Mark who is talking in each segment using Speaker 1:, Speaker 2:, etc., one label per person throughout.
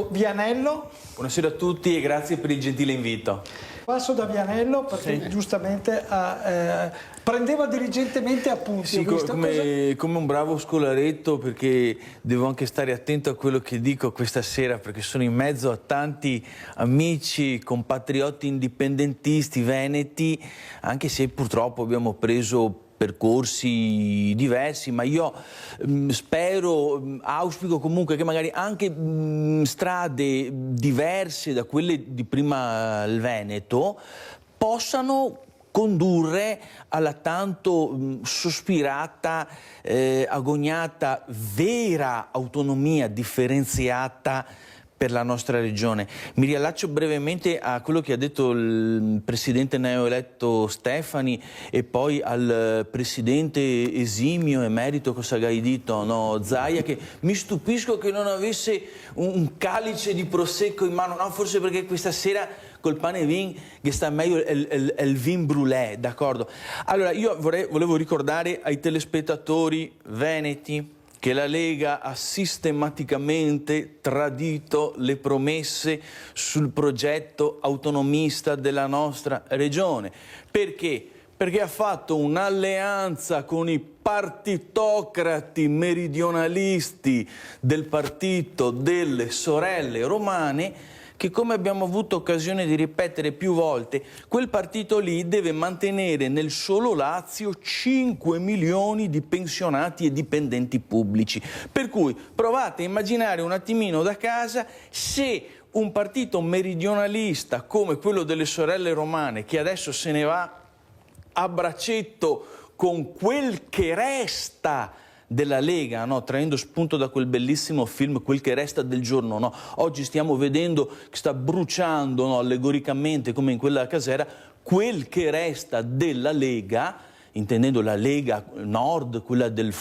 Speaker 1: Vianello.
Speaker 2: Buonasera a tutti e grazie per il gentile invito.
Speaker 1: Passo da Vianello perché giustamente prendeva diligentemente appunti.
Speaker 2: Sì, come un bravo scolaretto, perché devo anche stare attento a quello che dico questa sera, perché sono in mezzo a tanti amici, compatrioti indipendentisti veneti, anche se purtroppo abbiamo preso percorsi diversi, ma io auspico comunque che magari anche strade diverse da quelle di prima il Veneto possano condurre alla tanto sospirata, agognata, vera autonomia differenziata per la nostra regione. Mi riallaccio brevemente a quello che ha detto il presidente neoeletto Stefani e poi al presidente esimio emerito Cosagaidito, no, Zaia, che mi stupisco che non avesse un calice di prosecco in mano, no, forse perché questa sera col pane vin che sta meglio il vin brûlé, d'accordo? Allora io volevo ricordare ai telespettatori veneti che la Lega ha sistematicamente tradito le promesse sul progetto autonomista della nostra regione. Perché? Perché ha fatto un'alleanza con i partitocrati meridionalisti del partito delle sorelle romane, che, come abbiamo avuto occasione di ripetere più volte, quel partito lì deve mantenere nel solo Lazio 5 milioni di pensionati e dipendenti pubblici. Per cui provate a immaginare un attimino da casa se un partito meridionalista come quello delle sorelle romane, che adesso se ne va a braccetto con quel che resta della Lega, no? Traendo spunto da quel bellissimo film Quel che resta del giorno, no? Oggi stiamo vedendo che sta bruciando, no? Allegoricamente come in quella casera, quel che resta della Lega, intendendo la Lega Nord, quella del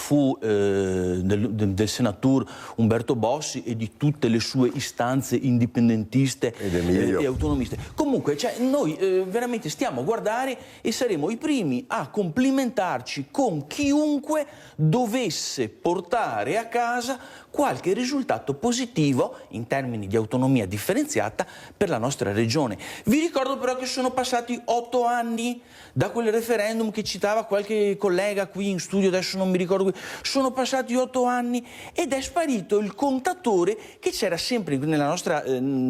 Speaker 2: senatore Umberto Bossi e di tutte le sue istanze indipendentiste e autonomiste. Comunque, cioè, noi veramente stiamo a guardare e saremo i primi a complimentarci con chiunque dovesse portare a casa qualche risultato positivo in termini di autonomia differenziata per la nostra regione. Vi ricordo però che sono passati 8 anni da quel referendum che citava qualche collega qui in studio, adesso non mi ricordo, sono passati 8 anni ed è sparito il contatore che c'era sempre nella nostra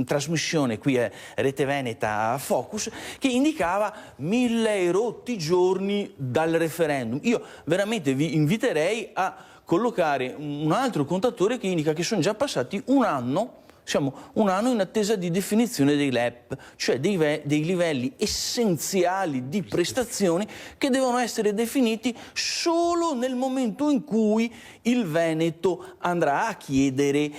Speaker 2: trasmissione qui a Rete Veneta Focus, che indicava 1000 rotti giorni dal referendum. Io veramente vi inviterei a collocare un altro contatore che indica che sono già passati un anno. Siamo un anno in attesa di definizione dei LEP, cioè dei livelli essenziali di prestazioni che devono essere definiti solo nel momento in cui il Veneto andrà a chiedere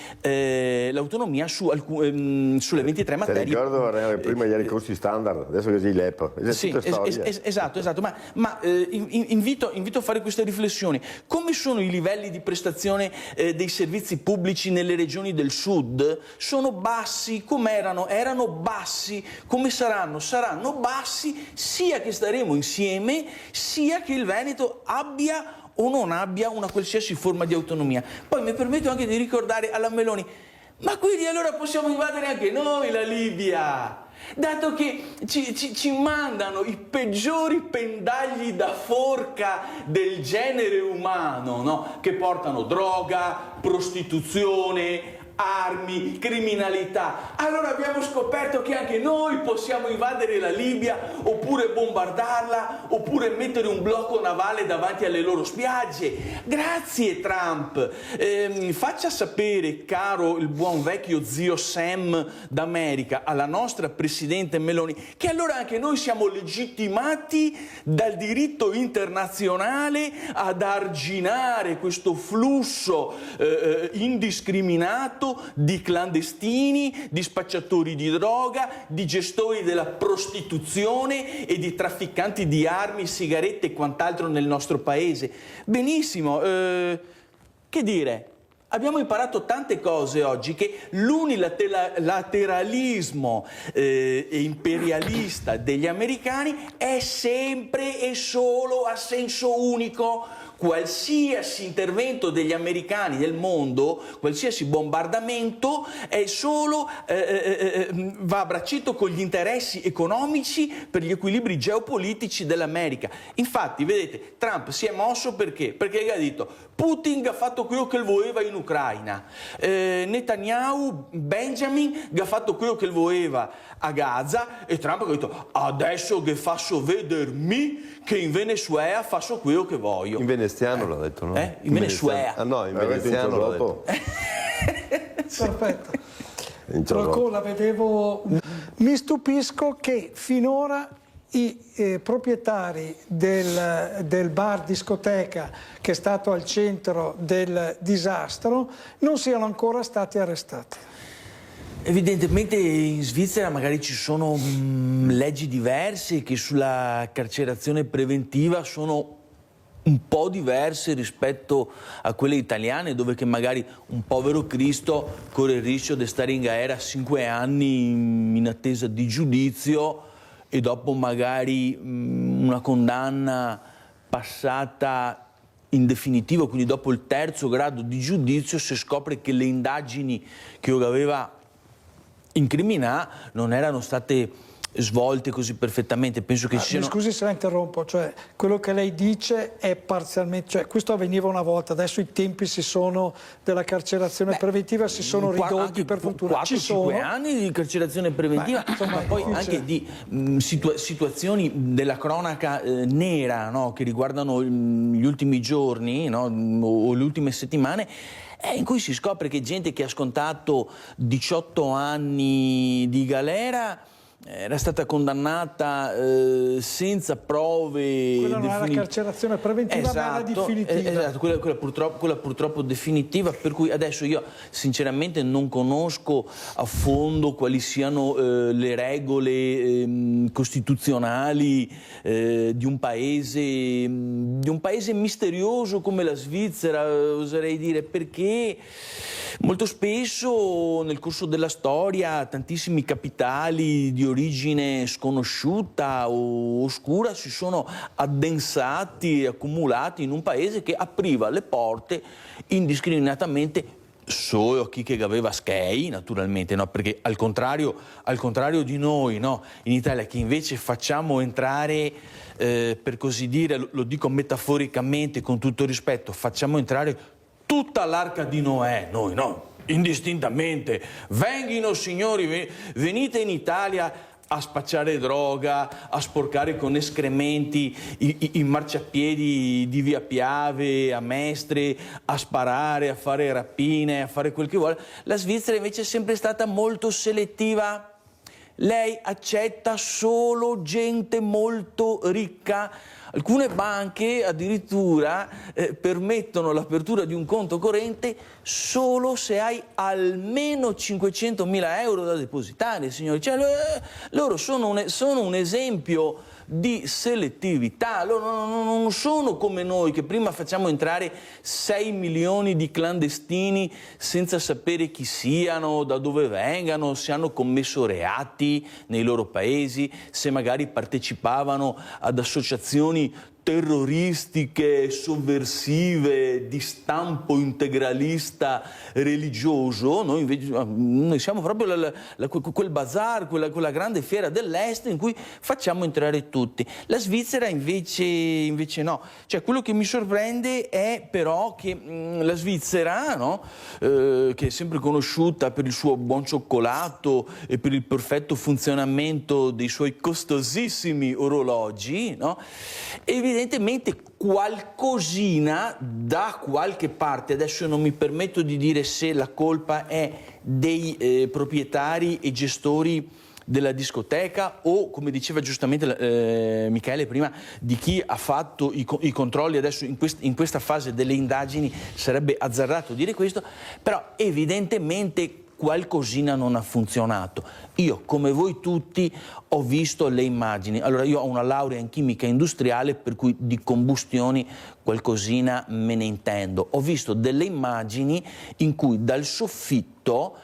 Speaker 2: l'autonomia sulle 23 materie.
Speaker 3: Ti ricordo, prima gli ricorsi standard, adesso che sei i LEP.
Speaker 2: Sì, esatto, ma invito a fare queste riflessioni. Come sono i livelli di prestazione dei servizi pubblici nelle regioni del sud? Sono bassi, come erano? Erano bassi, come saranno? Saranno bassi, sia che staremo insieme, sia che il Veneto abbia o non abbia una qualsiasi forma di autonomia. Poi mi permetto anche di ricordare alla Meloni, ma quindi allora possiamo invadere anche noi la Libia? Dato che ci mandano i peggiori pendagli da forca del genere umano, no? Che portano droga, prostituzione, armi, criminalità. Allora abbiamo scoperto che anche noi possiamo invadere la Libia, oppure bombardarla, oppure mettere un blocco navale davanti alle loro spiagge. Grazie Trump. Faccia sapere, caro il buon vecchio zio Sam d'America, alla nostra presidente Meloni, che allora anche noi siamo legittimati dal diritto internazionale ad arginare questo flusso indiscriminato di clandestini, di spacciatori di droga, di gestori della prostituzione e di trafficanti di armi, sigarette e quant'altro nel nostro paese. Benissimo, che dire? Abbiamo imparato tante cose oggi, che l'unilateralismo imperialista degli americani è sempre e solo a senso unico. qualsiasi intervento degli americani nel mondo, qualsiasi bombardamento è solo va a braccetto con gli interessi economici per gli equilibri geopolitici dell'America. Infatti, vedete, Trump si è mosso perché ha detto Putin ha fatto quello che voleva in Ucraina, Netanyahu, Benjamin ha fatto quello che voleva a Gaza, e Trump ha detto adesso che faccio vedermi che in Venezuela faccio quello che voglio.
Speaker 4: In veneziano l'ha detto, no?
Speaker 2: In Venezuela.
Speaker 4: Ah no, in veneziano l'ha detto.
Speaker 1: Perfetto. Rocco, la vedevo. Mi stupisco che finora i proprietari del bar discoteca che è stato al centro del disastro non siano ancora stati arrestati.
Speaker 2: Evidentemente in Svizzera magari ci sono leggi diverse che sulla carcerazione preventiva sono un po' diverse rispetto a quelle italiane, dove che magari un povero Cristo corre il rischio di stare in galera 5 anni in attesa di giudizio e dopo magari una condanna passata in definitivo, quindi dopo il 3° grado di giudizio, si scopre che le indagini che aveva incriminato non erano state svolte così perfettamente. Penso che
Speaker 1: Mi scusi se la interrompo, cioè quello che lei dice è parzialmente, cioè questo avveniva una volta, adesso i tempi della carcerazione preventiva si sono ridotti per fortuna.
Speaker 2: 4-5 anni di carcerazione preventiva, ma poi anche di situazioni della cronaca nera, no, che riguardano gli ultimi giorni, no, o le ultime settimane, in cui si scopre che gente che ha scontato 18 anni di galera era stata condannata senza prove.
Speaker 1: Quella non era la carcerazione preventiva, ma era definitiva.
Speaker 2: Esatto, quella purtroppo definitiva, per cui adesso io sinceramente non conosco a fondo quali siano le regole costituzionali di un paese misterioso come la Svizzera, oserei dire, perché molto spesso nel corso della storia tantissimi capitali di origine sconosciuta o oscura si sono addensati e accumulati in un paese che apriva le porte indiscriminatamente solo a chi che aveva skei, naturalmente, no? Perché al contrario di noi, no? In Italia, che invece facciamo entrare, per così dire, lo dico metaforicamente con tutto rispetto, facciamo entrare tutta l'arca di Noè, noi no, indistintamente. Venghino signori, venite in Italia a spacciare droga, a sporcare con escrementi i marciapiedi di Via Piave, a Mestre, a sparare, a fare rapine, a fare quel che vuole. La Svizzera invece è sempre stata molto selettiva. Lei accetta solo gente molto ricca. Alcune banche addirittura permettono l'apertura di un conto corrente solo se hai almeno 500.000 euro da depositare, signori. Cioè, loro sono un esempio di selettività. Loro non sono come noi, che prima facciamo entrare 6 milioni di clandestini senza sapere chi siano, da dove vengano, se hanno commesso reati nei loro paesi, se magari partecipavano ad associazioni terroristiche, sovversive, di stampo integralista religioso. Noi siamo proprio quel bazar, quella grande fiera dell'Est in cui facciamo entrare tutti. La Svizzera invece no. Cioè, quello che mi sorprende è però che la Svizzera, no, che è sempre conosciuta per il suo buon cioccolato e per il perfetto funzionamento dei suoi costosissimi orologi, no, evidentemente qualcosina da qualche parte, adesso non mi permetto di dire se la colpa è dei proprietari e gestori della discoteca o, come diceva giustamente Michele prima, di chi ha fatto i controlli. Adesso in questa fase delle indagini sarebbe azzardato dire questo, però evidentemente qualcosina non ha funzionato. Io, come voi tutti, ho visto le immagini. Allora, io ho una laurea in chimica industriale, per cui di combustioni qualcosina me ne intendo. Ho visto delle immagini in cui dal soffitto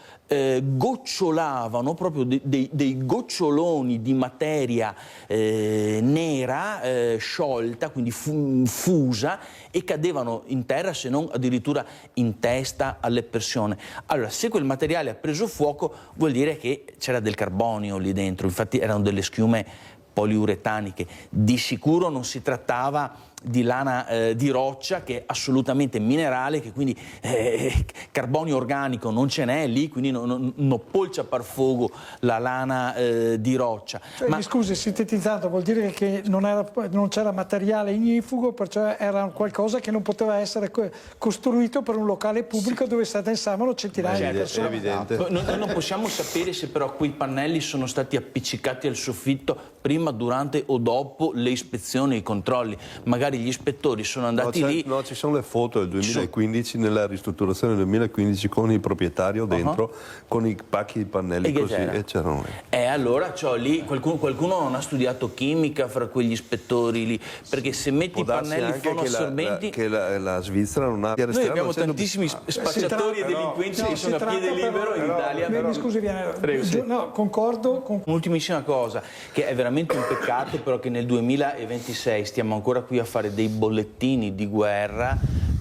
Speaker 2: gocciolavano proprio dei goccioloni di materia nera, sciolta, quindi fusa, e cadevano in terra, se non addirittura in testa alle persone. Allora, se quel materiale ha preso fuoco, vuol dire che c'era del carbonio lì dentro, infatti erano delle schiume poliuretaniche. Di sicuro non si trattava di lana di roccia, che è assolutamente minerale, che quindi carbonio organico non ce n'è lì, quindi non polcia par fuoco la lana di roccia.
Speaker 1: Cioè, mi scusi, sintetizzato, vuol dire che non c'era materiale ignifugo, perciò era qualcosa che non poteva essere costruito per un locale pubblico dove si addensavano centinaia di persone.
Speaker 4: È evidente.
Speaker 2: Noi non possiamo sapere se però quei pannelli sono stati appiccicati al soffitto prima, durante o dopo le ispezioni e i controlli. Magari gli ispettori sono andati lì.
Speaker 4: No, ci sono le foto del 2015, nella ristrutturazione del 2015, con il proprietario dentro, con i pacchi di pannelli così, e c'erano lì.
Speaker 2: Allora lì qualcuno non ha studiato chimica fra quegli ispettori lì, perché se metti i pannelli fonoassorbenti...
Speaker 4: che la Svizzera non ha...
Speaker 2: Noi abbiamo tantissimi spacciatori e delinquenti che sono a piede libero in Italia.
Speaker 1: Mi scusi,
Speaker 2: Prego, sì.
Speaker 1: No, concordo con...
Speaker 2: Un'ultimissima cosa, che è veramente un peccato, però, che nel 2026 stiamo ancora qui a fare dei bollettini di guerra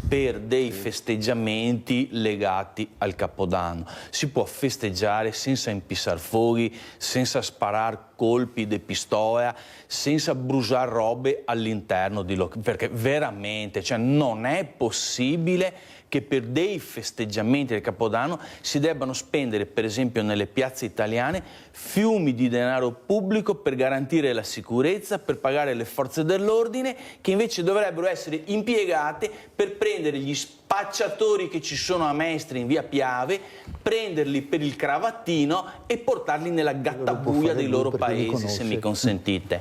Speaker 2: per dei festeggiamenti legati al Capodanno. Si può festeggiare senza impissar fuochi, senza sparare colpi di pistoia, senza bruciare robe all'interno di locali, perché veramente, cioè, non è possibile che per dei festeggiamenti del Capodanno si debbano spendere, per esempio nelle piazze italiane, fiumi di denaro pubblico per garantire la sicurezza, per pagare le forze dell'ordine, che invece dovrebbero essere impiegate per prendere gli spacciatori che ci sono a Mestre in via Piave, prenderli per il cravattino e portarli nella gattabuia dei loro paesi, se mi consentite.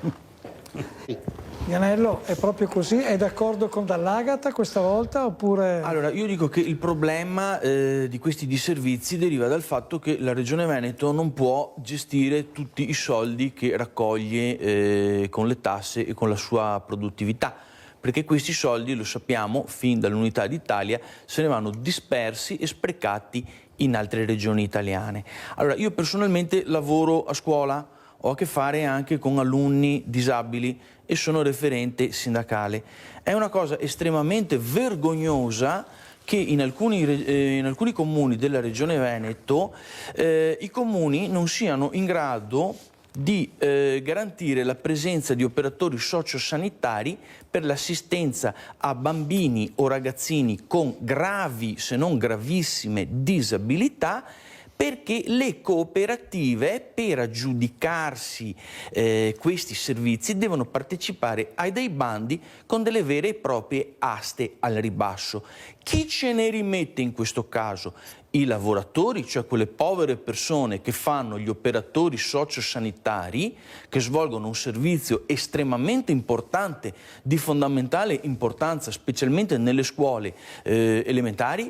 Speaker 1: Vianello, è proprio così? È d'accordo con Dall'Agata questa volta oppure...
Speaker 2: Allora, io dico che il problema di questi disservizi deriva dal fatto che la Regione Veneto non può gestire tutti i soldi che raccoglie con le tasse e con la sua produttività, perché questi soldi, lo sappiamo, fin dall'Unità d'Italia, se ne vanno dispersi e sprecati in altre regioni italiane. Allora, io personalmente lavoro a scuola, ho a che fare anche con alunni disabili e sono referente sindacale. È una cosa estremamente vergognosa che in alcuni comuni della Regione Veneto i comuni non siano in grado di garantire la presenza di operatori sociosanitari per l'assistenza a bambini o ragazzini con gravi, se non gravissime, disabilità, perché le cooperative, per aggiudicarsi questi servizi, devono partecipare a dei bandi con delle vere e proprie aste al ribasso. Chi ce ne rimette in questo caso? I lavoratori, cioè quelle povere persone che fanno gli operatori sociosanitari, che svolgono un servizio estremamente importante, di fondamentale importanza, specialmente nelle scuole elementari,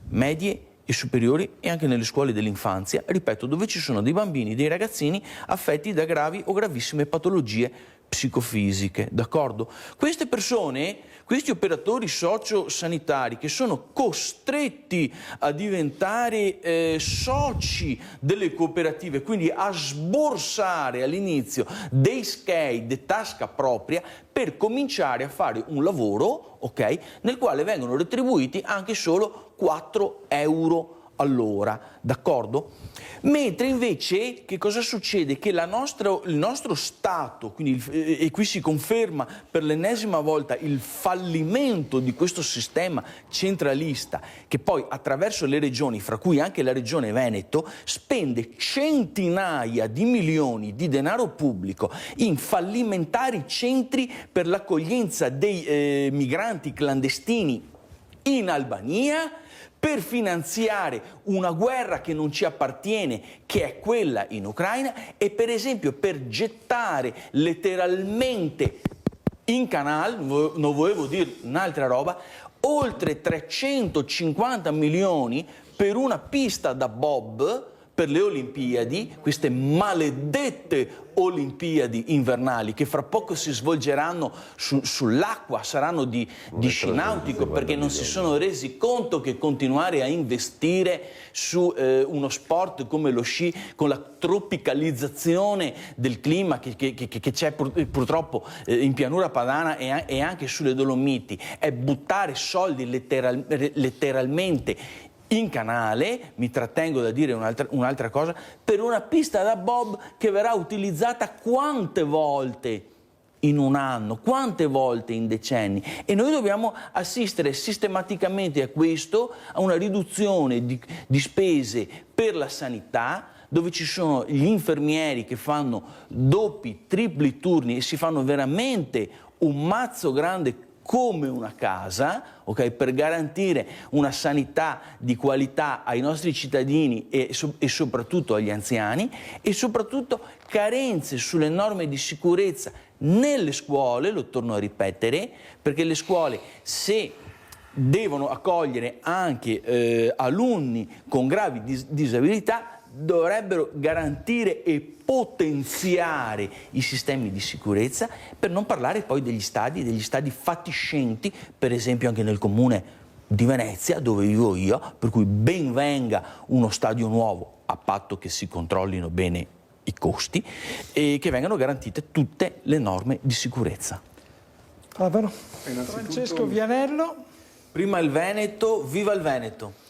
Speaker 2: medie e superiori e anche nelle scuole dell'infanzia, ripeto, dove ci sono dei bambini, dei ragazzini affetti da gravi o gravissime patologie psicofisiche, d'accordo? Queste persone, questi operatori sociosanitari che sono costretti a diventare soci delle cooperative, quindi a sborsare all'inizio dei SCEI di tasca propria per cominciare a fare un lavoro, ok, nel quale vengono retribuiti anche solo 4 euro all'ora, d'accordo? Mentre invece che cosa succede? Che il nostro Stato, quindi, e qui si conferma per l'ennesima volta il fallimento di questo sistema centralista, che poi attraverso le regioni, fra cui anche la Regione Veneto, spende centinaia di milioni di denaro pubblico in fallimentari centri per l'accoglienza dei migranti clandestini in Albania, per finanziare una guerra che non ci appartiene, che è quella in Ucraina, e per esempio per gettare letteralmente in canale, non volevo dire un'altra roba, oltre 350 milioni per una pista da bob per le Olimpiadi, queste maledette Olimpiadi invernali che fra poco si svolgeranno sull'acqua, saranno di sci nautico, perché non si sono resi conto che continuare a investire su uno sport come lo sci, con la tropicalizzazione del clima che c'è purtroppo in pianura padana e anche sulle Dolomiti, è buttare soldi letteralmente in canale, mi trattengo da dire un'altra cosa, per una pista da bob che verrà utilizzata quante volte in un anno, quante volte in decenni, e noi dobbiamo assistere sistematicamente a questo, a una riduzione di spese per la sanità, dove ci sono gli infermieri che fanno doppi, tripli turni e si fanno veramente un mazzo grande come una casa, okay, per garantire una sanità di qualità ai nostri cittadini e soprattutto agli anziani, e soprattutto carenze sulle norme di sicurezza nelle scuole, lo torno a ripetere, perché le scuole, se devono accogliere anche alunni con gravi disabilità, dovrebbero garantire e potenziare i sistemi di sicurezza, per non parlare poi degli stadi fatiscenti, per esempio anche nel comune di Venezia, dove vivo io, per cui ben venga uno stadio nuovo, a patto che si controllino bene i costi e che vengano garantite tutte le norme di sicurezza.
Speaker 1: Francesco Vianello.
Speaker 2: Prima il Veneto, viva il Veneto!